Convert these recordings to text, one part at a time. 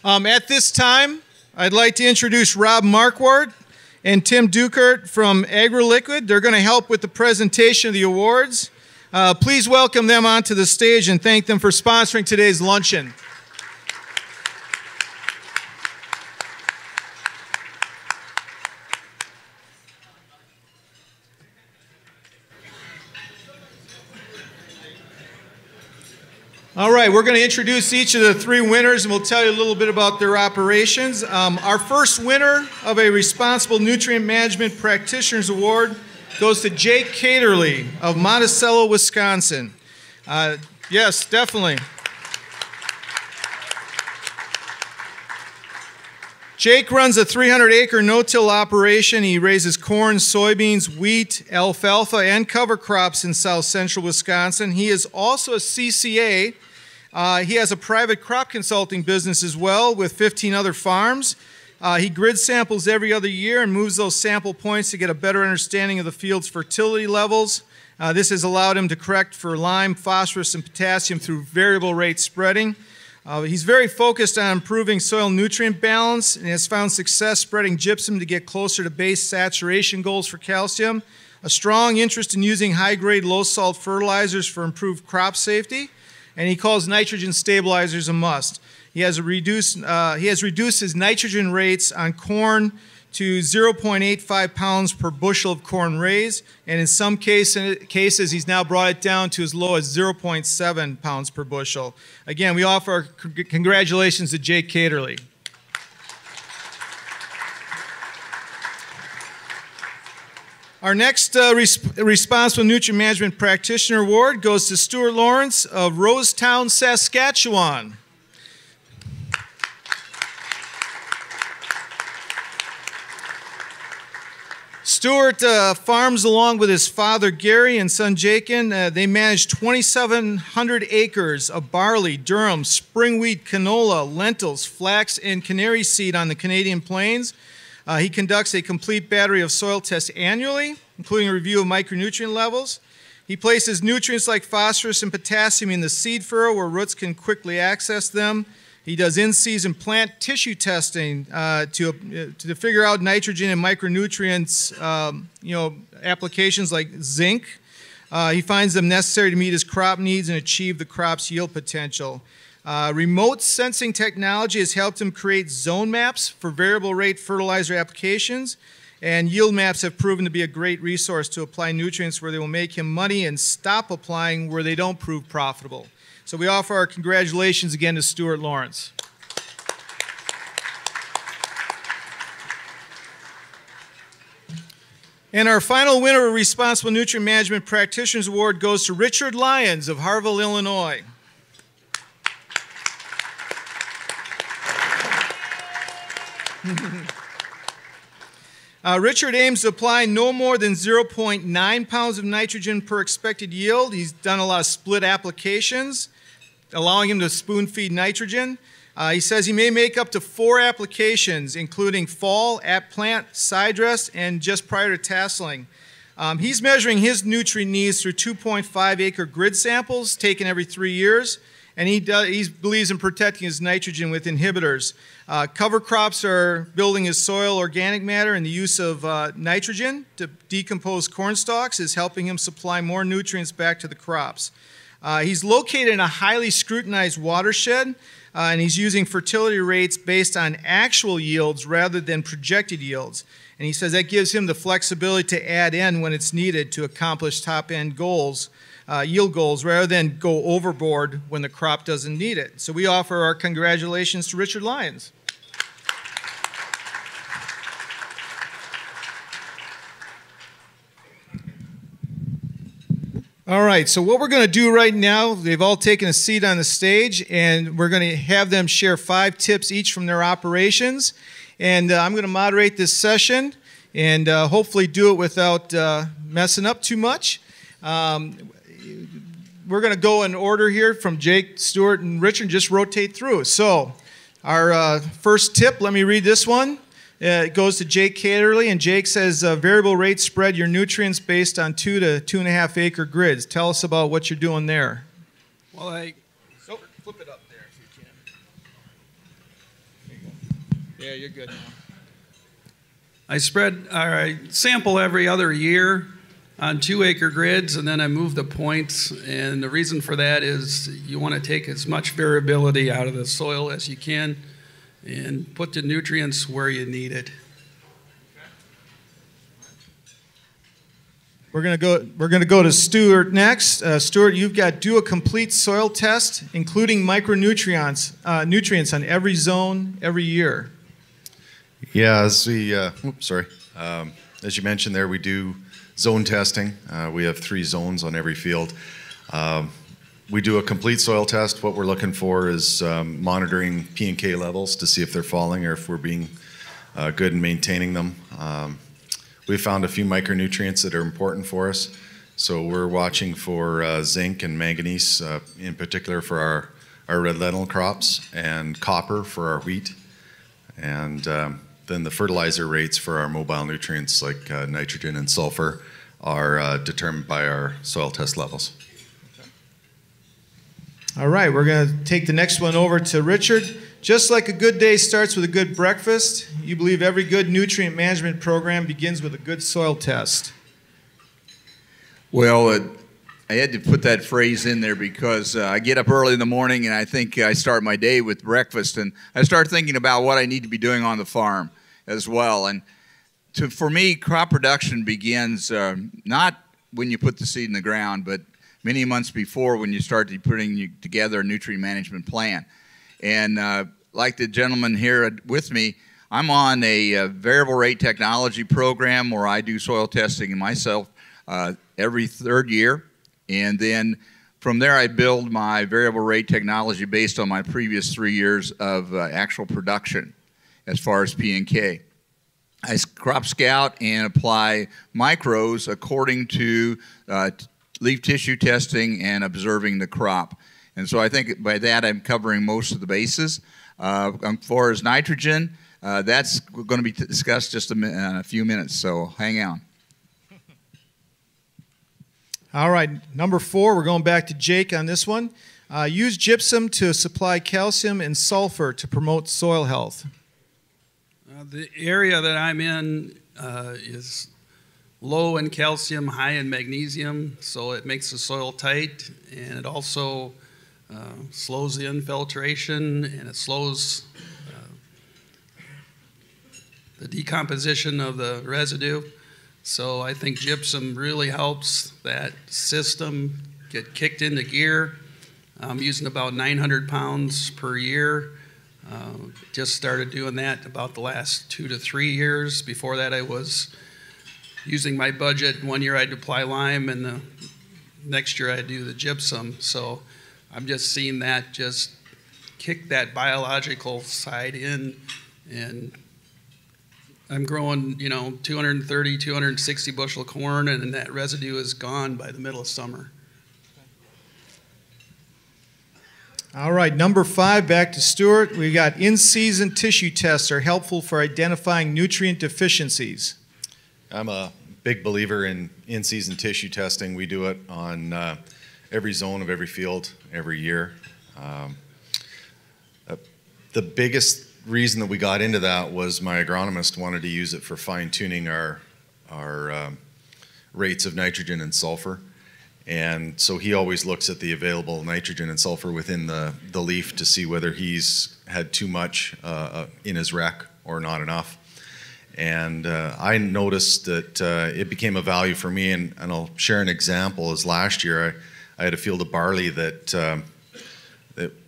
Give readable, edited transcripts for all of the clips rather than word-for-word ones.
At this time, I'd like to introduce Rob Marquardt and Tim Dukert from AgroLiquid. They're going to help with the presentation of the awards. Please welcome them onto the stage and thank them for sponsoring today's luncheon. All right, we're going to introduce each of the three winners and we'll tell you a little bit about their operations. Our first winner of a Responsible Nutrient Management Practitioners Award goes to Jake Caterly of Monticello, Wisconsin. Yes, definitely. Jake runs a 300-acre no-till operation. He raises corn, soybeans, wheat, alfalfa, and cover crops in south central Wisconsin. He is also a CCA. He has a private crop consulting business as well with 15 other farms. He grid samples every other year and moves those sample points to get a better understanding of the field's fertility levels. This has allowed him to correct for lime, phosphorus, and potassium through variable rate spreading. He's very focused on improving soil nutrient balance and has found success spreading gypsum to get closer to base saturation goals for calcium. A strong interest in using high-grade, low-salt fertilizers for improved crop safety. And he calls nitrogen stabilizers a must. He has reduced his nitrogen rates on corn to 0.85 pounds per bushel of corn raised, and in some cases he's now brought it down to as low as 0.7 pounds per bushel. Again, we offer our congratulations to Jake Caterly. Our next Responsible Nutrient Management Practitioner Award goes to Stuart Lawrence of Rosetown, Saskatchewan. Stuart farms along with his father Gary and son Jakin. They manage 2,700 acres of barley, durum, spring wheat, canola, lentils, flax, and canary seed on the Canadian plains. He conducts a complete battery of soil tests annually, including a review of micronutrient levels. He places nutrients like phosphorus and potassium in the seed furrow where roots can quickly access them. He does in-season plant tissue testing to figure out nitrogen and micronutrients, applications like zinc. He finds them necessary to meet his crop needs and achieve the crop's yield potential. Remote sensing technology has helped him create zone maps for variable rate fertilizer applications, and yield maps have proven to be a great resource to apply nutrients where they will make him money and stop applying where they don't prove profitable. So we offer our congratulations again to Stuart Lawrence. And our final winner of Responsible Nutrient Management Practitioners Award goes to Richard Lyons of Harville, Illinois. Richard aims to apply no more than 0.9 pounds of nitrogen per expected yield. He's done a lot of split applications, allowing him to spoon feed nitrogen. He says he may make up to 4 applications, including fall, at plant, side dress, and just prior to tasseling. He's measuring his nutrient needs through 2.5 acre grid samples taken every 3 years. And he believes in protecting his nitrogen with inhibitors. Cover crops are building his soil organic matter, and the use of nitrogen to decompose corn stalks is helping him supply more nutrients back to the crops. He's located in a highly scrutinized watershed, and he's using fertility rates based on actual yields rather than projected yields. And he says that gives him the flexibility to add in when it's needed to accomplish top-end goals. Yield goals rather than go overboard when the crop doesn't need it. So we offer our congratulations to Richard Lyons. All right, so what we're going to do right now, they've all taken a seat on the stage, and we're going to have them share 5 tips each from their operations. And I'm going to moderate this session and hopefully do it without messing up too much. We're going to go in order here from Jake, Stuart, and Richard, just rotate through. So our first tip, let me read this one. It goes to Jake Caterly, and Jake says, variable rate spread your nutrients based on 2 to 2.5 acre grids. Tell us about what you're doing there. Well, flip it up there if you can. Yeah, you're good now. I sample every other year on 2-acre grids, and then I move the points. And the reason for that is you want to take as much variability out of the soil as you can and put the nutrients where you need it. We're gonna go to Stuart next. Stuart, you've got do a complete soil test, including micronutrients, nutrients on every zone every year. Yeah, as you mentioned there, we do zone testing. We have 3 zones on every field. We do a complete soil test. What we're looking for is monitoring P&K levels to see if they're falling or if we're being good in maintaining them. We found a few micronutrients that are important for us. So we're watching for zinc and manganese, in particular for our red lentil crops, and copper for our wheat. And then the fertilizer rates for our mobile nutrients like nitrogen and sulfur are determined by our soil test levels. All right, we're going to take the next one over to Richard. Just like a good day starts with a good breakfast, you believe every good nutrient management program begins with a good soil test. Well, I had to put that phrase in there because I get up early in the morning and I think I start my day with breakfast, and I start thinking about what I need to be doing on the farm as well. And for me, crop production begins not when you put the seed in the ground, but many months before when you start putting together a nutrient management plan. And like the gentleman here with me, I'm on a variable rate technology program where I do soil testing myself every 3rd year. And then from there, I build my variable rate technology based on my previous 3 years of actual production as far as P&K. I crop scout and apply micros according to leaf tissue testing and observing the crop. And so I think by that I'm covering most of the bases. As far as nitrogen, that's going to be discussed just in a few minutes, so hang on. All right, number 4, we're going back to Jake on this one. Use gypsum to supply calcium and sulfur to promote soil health. The area that I'm in is low in calcium, high in magnesium, so it makes the soil tight, and it also slows the infiltration, and it slows the decomposition of the residue. So I think gypsum really helps that system get kicked into gear. I'm using about 900 pounds per year. Just started doing that about the last 2 to 3 years. Before that, I was using my budget. 1 year I'd apply lime, and the next year I'd do the gypsum. So I'm just seeing that just kick that biological side in, and I'm growing, 230, 260 bushel of corn, and that residue is gone by the middle of summer. All right, number 5, back to Stuart. We got in-season tissue tests are helpful for identifying nutrient deficiencies. I'm a big believer in in-season tissue testing. We do it on every zone of every field every year. The biggest reason that we got into that was my agronomist wanted to use it for fine-tuning our rates of nitrogen and sulfur. And so he always looks at the available nitrogen and sulfur within the leaf to see whether he's had too much in his rec or not enough. And I noticed that it became a value for me, and I'll share an example. As last year I had a field of barley that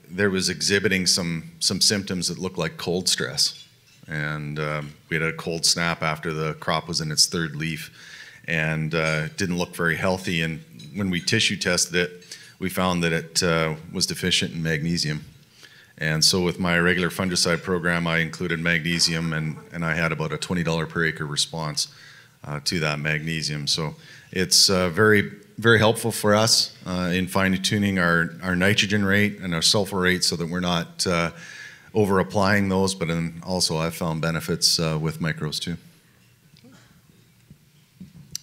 there was exhibiting some symptoms that looked like cold stress. And we had a cold snap after the crop was in its 3rd leaf, and didn't look very healthy. And when we tissue tested it, we found that it was deficient in magnesium. And so with my regular fungicide program, I included magnesium, and I had about a $20 per acre response to that magnesium. So it's very, very helpful for us in fine-tuning our nitrogen rate and our sulfur rate so that we're not over-applying those, but also I've found benefits with micros too.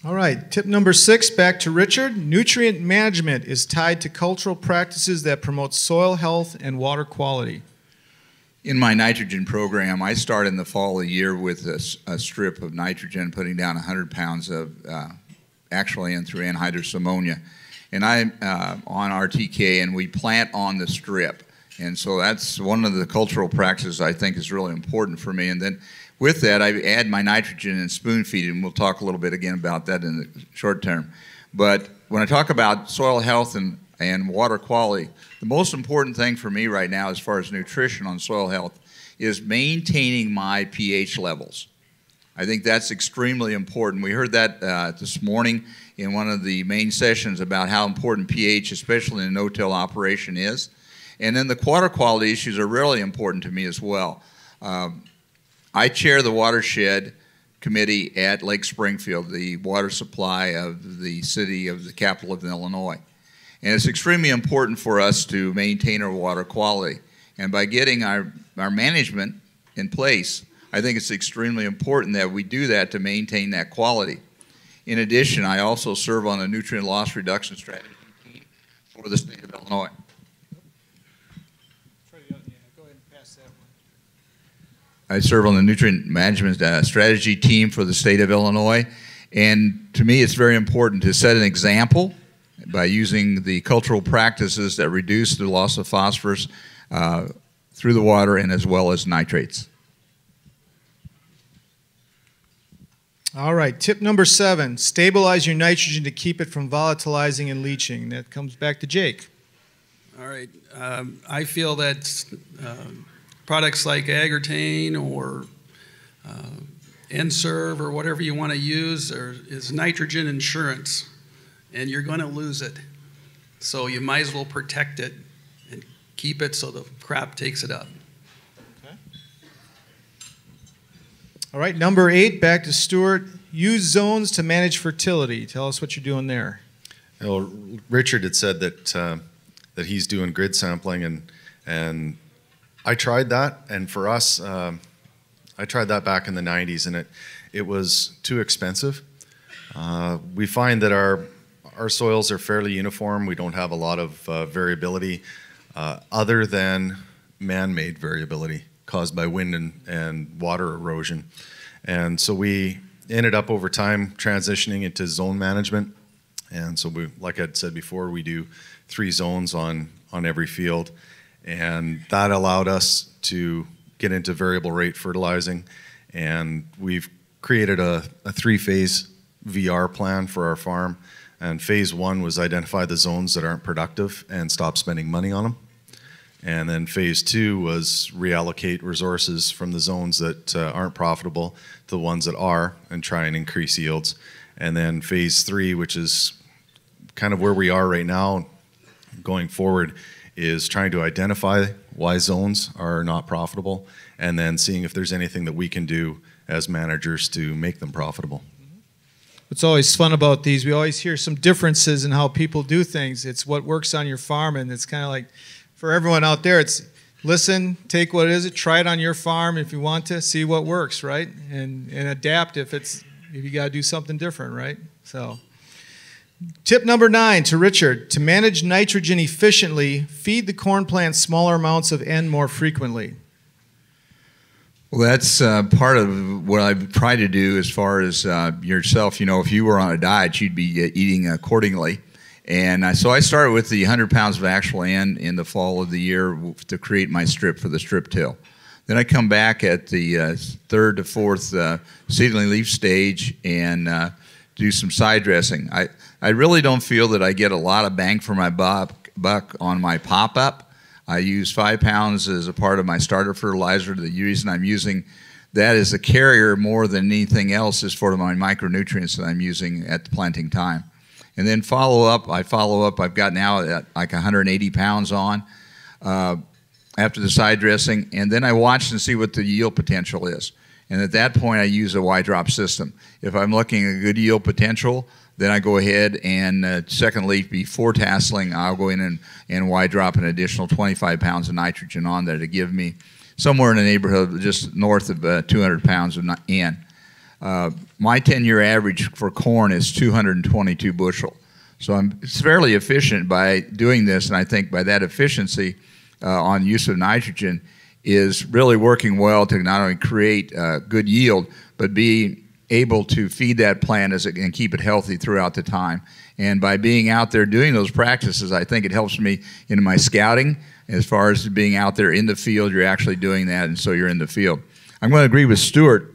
All right, tip number 6, back to Richard. Nutrient management is tied to cultural practices that promote soil health and water quality. In my nitrogen program, I start in the fall of the year with a strip of nitrogen, putting down 100 pounds of AgroLiquid through anhydrous ammonia. And I'm on RTK, and we plant on the strip. And so that's one of the cultural practices I think is really important for me. And then with that, I add my nitrogen and spoon feed, and we'll talk a little bit again about that in the short term. But when I talk about soil health and water quality, the most important thing for me right now as far as nutrition on soil health is maintaining my pH levels. I think that's extremely important. We heard that this morning in one of the main sessions about how important pH, especially in a no-till operation, is. And then the water quality issues are really important to me as well. I chair the watershed committee at Lake Springfield, the water supply of the city of the capital of Illinois. And it's extremely important for us to maintain our water quality. And by getting our management in place, I think it's extremely important that we do that to maintain that quality. In addition, I also serve on a nutrient loss reduction strategy team for the state of Illinois. I serve on the nutrient management strategy team for the state of Illinois. And to me, it's very important to set an example by using the cultural practices that reduce the loss of phosphorus through the water and as well as nitrates. All right, tip number 7, stabilize your nitrogen to keep it from volatilizing and leaching. That comes back to Jake. All right, I feel that products like Agritane or N-Serve or whatever you want to use is nitrogen insurance, and you're going to lose it. So you might as well protect it and keep it so the crop takes it up. Okay. All right, number 8, back to Stuart. Use zones to manage fertility. Tell us what you're doing there. Well, Richard had said that that he's doing grid sampling, and I tried that, and for us, I tried that back in the 90s, and it was too expensive. We find that our soils are fairly uniform. We don't have a lot of variability other than man-made variability caused by wind and water erosion. And so we ended up over time transitioning into zone management. And so we, like I'd said before, we do 3 zones on every field. And that allowed us to get into variable rate fertilizing. And we've created a 3-phase VR plan for our farm. And phase 1 was identify the zones that aren't productive and stop spending money on them. And then phase 2 was reallocate resources from the zones that aren't profitable to the ones that are and try and increase yields. And then phase 3, which is kind of where we are right now going forward, is trying to identify why zones are not profitable and then seeing if there's anything that we can do as managers to make them profitable. What's always fun about these, we always hear some differences in how people do things. It's what works on your farm, and it's kind of like, for everyone out there, it's listen, take what is it, try it on your farm if you want to, see what works, right? And adapt if you got to do something different, right? So, tip number 9 to Richard, to manage nitrogen efficiently, feed the corn plant smaller amounts of N more frequently. Well, that's part of what I try to do as far as yourself. You know, if you were on a diet, you'd be eating accordingly. And so I started with the 100 pounds of actual N in the fall of the year to create my strip for the strip till. Then I come back at the 3rd to 4th seedling leaf stage and do some side dressing. I really don't feel that I get a lot of bang for my buck on my pop-up. I use 5 pounds as a part of my starter fertilizer. The reason I'm using that as a carrier more than anything else is for my micronutrients that I'm using at the planting time. And then I've got now at like 180 pounds on after the side dressing, and then I watch and see what the yield potential is. And at that point, I use a Y-drop system. If I'm looking at good yield potential, then I go ahead and second leaf before tasseling, I'll go in and Y-drop an additional 25 pounds of nitrogen on there to give me somewhere in the neighborhood just north of 200 pounds of N. My 10-year average for corn is 222 bushel. So it's fairly efficient by doing this, and I think by that efficiency on use of nitrogen, is really working well to not only create good yield, but be able to feed that plant and keep it healthy throughout the time. And by being out there doing those practices, I think it helps me in my scouting as far as being out there in the field. You're actually doing that, and so you're in the field. I'm going to agree with Stuart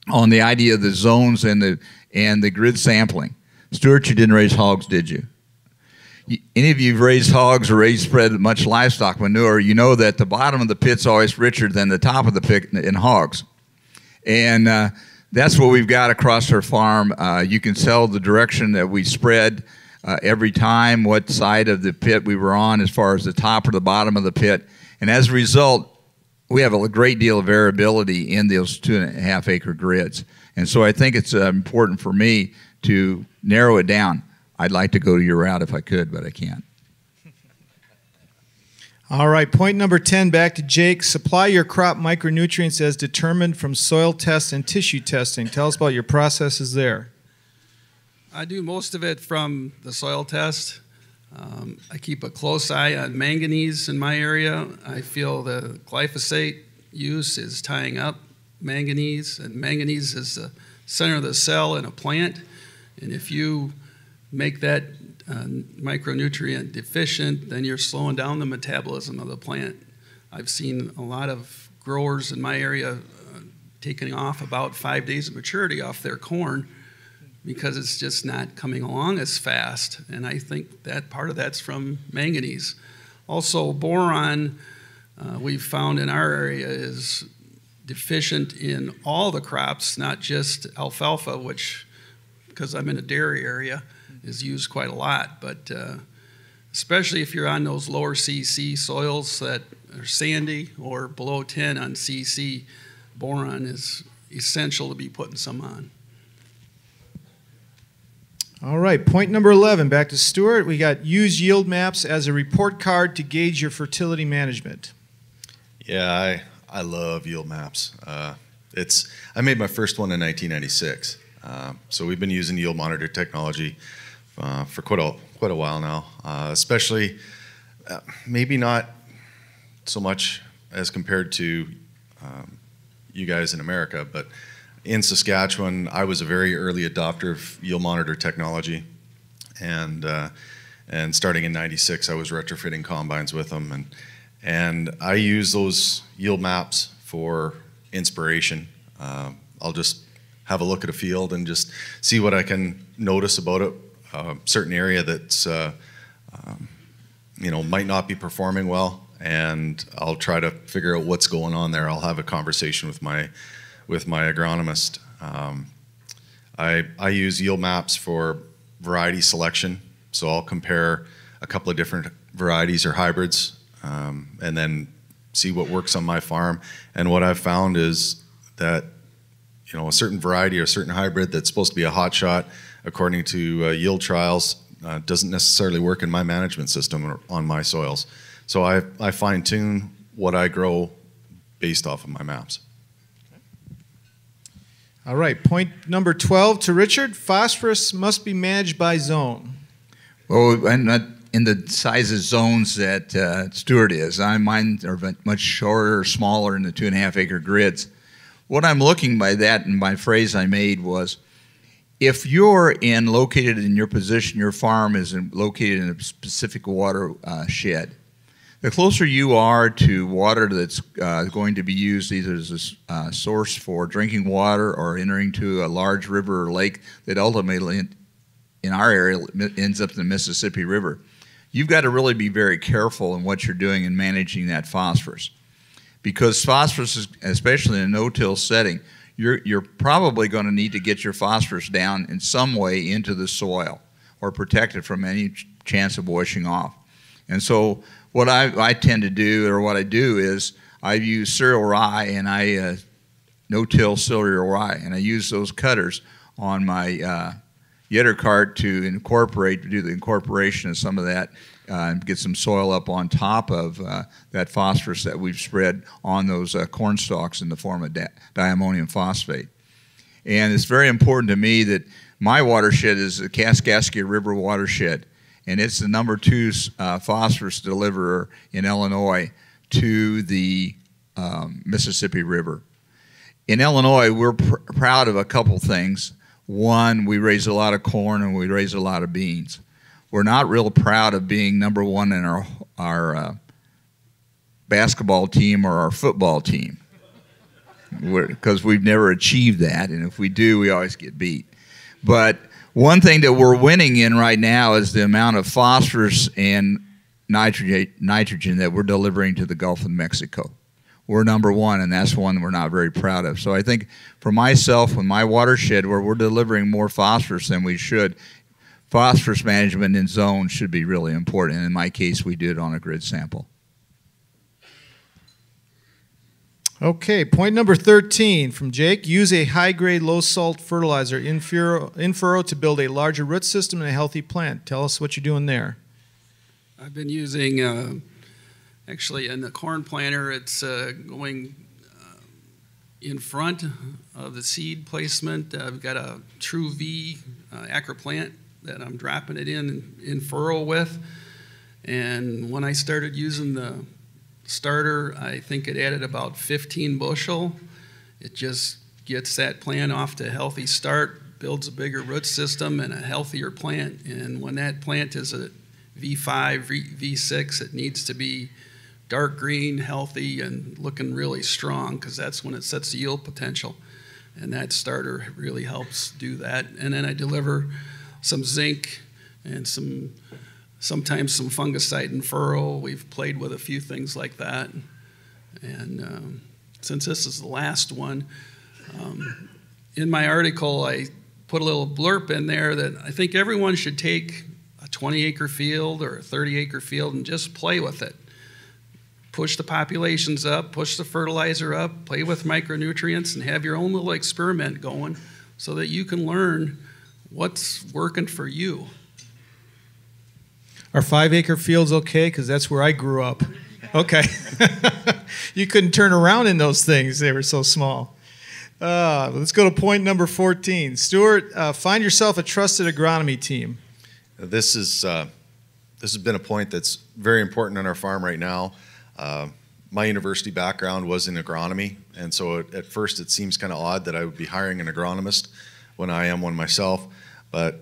on the idea of the zones and the grid sampling. Stuart, you didn't raise hogs, did you? Any of you have raised hogs or spread much livestock manure, you know that the bottom of the pit's always richer than the top of the pit in hogs. And that's what we've got across our farm. You can tell the direction that we spread every time, what side of the pit we were on as far as the top or the bottom of the pit. And as a result, we have a great deal of variability in those 2.5 acre grids. And so I think it's important for me to narrow it down. I'd like to go to your route if I could, but I can't. All right, point number 10, back to Jake. Supply your crop micronutrients as determined from soil tests and tissue testing. Tell us about your processes there. I do most of it from the soil test. I keep a close eye on manganese in my area. I feel the glyphosate use is tying up manganese, and manganese is the center of the cell in a plant. And if you make that micronutrient deficient, then you're slowing down the metabolism of the plant. I've seen a lot of growers in my area taking off about 5 days of maturity off their corn because it's just not coming along as fast. And I think that part of that's from manganese. Also, boron, we've found in our area is deficient in all the crops, not just alfalfa, which, because I'm in a dairy area, is used quite a lot, but especially if you're on those lower CC soils that are sandy or below 10 on CC, boron is essential to be putting some on. All right, point number 11, back to Stuart. We got use yield maps as a report card to gauge your fertility management. Yeah, I love yield maps. I made my first one in 1996. So we've been using yield monitor technology for quite a while now, especially maybe not so much as compared to you guys in America, but in Saskatchewan, I was a very early adopter of yield monitor technology, and starting in '96, I was retrofitting combines with them, and I use those yield maps for inspiration. I'll just have a look at a field and just see what I can notice about it. Certain area that's might not be performing well, and I'll try to figure out what's going on there. I'll have a conversation with my agronomist. I use yield maps for variety selection, so I'll compare a couple of different varieties or hybrids, and then see what works on my farm. And what I've found is that a certain variety or a certain hybrid that's supposed to be a hot shot according to yield trials doesn't necessarily work in my management system or on my soils. So I fine tune what I grow based off of my maps. All right, point number 12 to Richard. Phosphorus must be managed by zone. Well, I'm not in the size of zones that Stuart is. Mine are much shorter, smaller in the 2.5 acre grids. What I'm looking by that, and my phrase I made was, if you're located in your position, your farm is located in a specific water shed, the closer you are to water that's going to be used either as a source for drinking water or entering to a large river or lake that ultimately, in our area, ends up in the Mississippi River, you've got to really be very careful in what you're doing in managing that phosphorus. Because phosphorus, especially in a no-till setting, you're probably going to need to get your phosphorus down in some way into the soil or protect it from any chance of washing off. And so what I tend to do, or what I do, is I use cereal rye, and I no-till cereal rye, and I use those cutters on my yetter cart to do the incorporation of some of that and get some soil up on top of that phosphorus that we've spread on those corn stalks in the form of diammonium phosphate. And it's very important to me that my watershed is the Kaskaskia River watershed, and it's the #2 phosphorus deliverer in Illinois to the Mississippi River. In Illinois, we're proud of a couple things. One, we raise a lot of corn and we raise a lot of beans. We're not real proud of being number one in our basketball team or our football team, because we've never achieved that, and if we do, we always get beat. But one thing that we're winning in right now is the amount of phosphorus and nitrogen that we're delivering to the Gulf of Mexico. We're number one, and that's one we're not very proud of. So I think for myself, with my watershed, where we're delivering more phosphorus than we should, phosphorus management in zones should be really important. And in my case, we did it on a grid sample. Okay, point number 13 from Jake. Use a high-grade, low-salt fertilizer in furrow to build a larger root system and a healthy plant. Tell us what you're doing there. I've been using, actually in the corn planter, it's going in front of the seed placement. I've got a True V acre plant that I'm dropping it in furrow with. And when I started using the starter, I think it added about 15 bushel. It just gets that plant off to a healthy start, builds a bigger root system and a healthier plant. And when that plant is a V5, V6, it needs to be dark green, healthy, and looking really strong, because that's when it sets the yield potential. And that starter really helps do that. And then I deliver some zinc and sometimes some fungicide in furrow. We've played with a few things like that. And since this is the last one, in my article I put a little blurb in there that I think everyone should take a 20-acre field or a 30-acre field and just play with it. Push the populations up, push the fertilizer up, play with micronutrients, and have your own little experiment going so that you can learn what's working for you. Are 5-acre fields okay? Because that's where I grew up. Okay. You couldn't turn around in those things. They were so small. Let's go to point number 14. Stuart, find yourself a trusted agronomy team. This has been a point that's very important on our farm right now. My university background was in agronomy, and so at first it seems kind of odd that I would be hiring an agronomist when I am one myself, but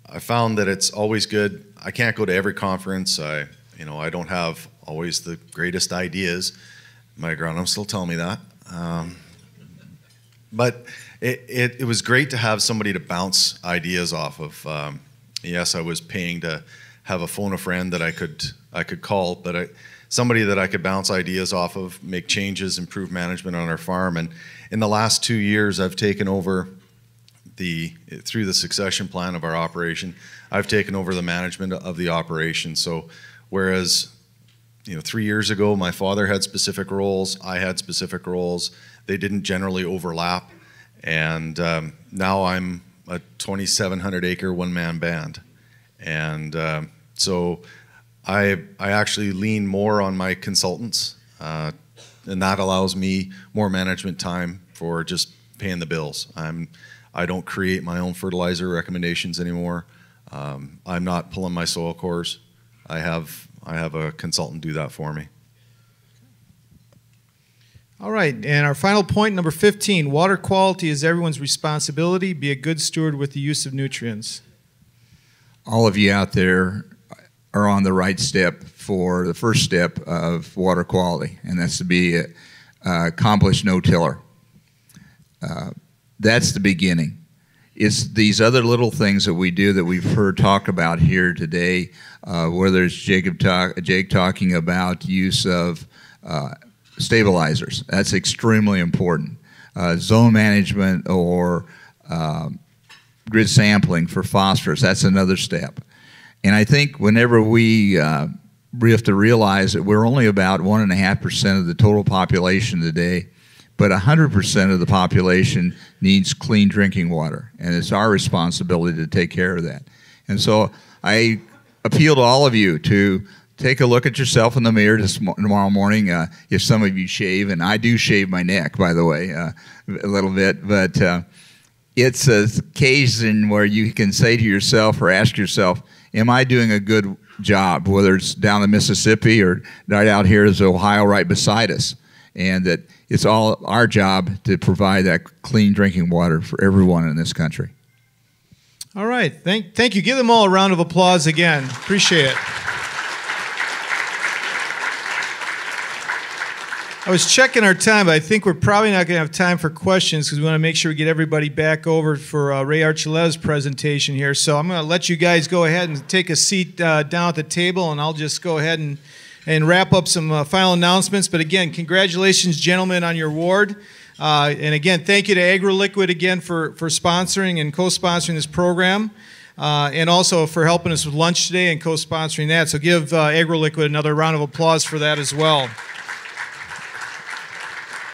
I found that it's always good. I can't go to every conference. I don't have always the greatest ideas. My agronomists will tell me that. But it was great to have somebody to bounce ideas off of. Yes, I was paying to have a phone a friend that I could call, but somebody that I could bounce ideas off of, make changes, improve management on our farm. And in the last 2 years, I've taken over through the succession plan of our operation, I've taken over the management of the operation. So whereas 3 years ago my father had specific roles, I had specific roles, they didn't generally overlap, and now I'm a 2,700 acre one-man band. And so I actually lean more on my consultants, and that allows me more management time for just paying the bills. I don't create my own fertilizer recommendations anymore. I'm not pulling my soil cores. I have a consultant do that for me. All right, and our final point, number 15, water quality is everyone's responsibility. Be a good steward with the use of nutrients. All of you out there are on the right step for the first step of water quality, and that's to be an accomplished no-tiller. That's the beginning. It's these other little things that we do that we've heard talk about here today, whether it's Jake talking about use of stabilizers. That's extremely important. Zone management or grid sampling for phosphorus, that's another step. And I think whenever we have to realize that we're only about 1.5% of the total population today, but 100% of the population needs clean drinking water, and it's our responsibility to take care of that. And so I appeal to all of you to take a look at yourself in the mirror tomorrow morning. If some of you shave, and I do shave my neck, by the way, a little bit, but it's an occasion where you can say to yourself or ask yourself, am I doing a good job, whether it's down the Mississippi or right out here is Ohio right beside us? and that it's all our job to provide that clean drinking water for everyone in this country. All right. Thank you. Give them all a round of applause again. Appreciate it. I was checking our time, but I think we're probably not going to have time for questions because we want to make sure we get everybody back over for Ray Archuleta's presentation here. So I'm going to let you guys go ahead and take a seat down at the table, and I'll just go ahead and wrap up some final announcements. But again, congratulations, gentlemen, on your award. And again, thank you to AgroLiquid again for sponsoring and co-sponsoring this program, and also for helping us with lunch today and co-sponsoring that. So give AgroLiquid another round of applause for that as well.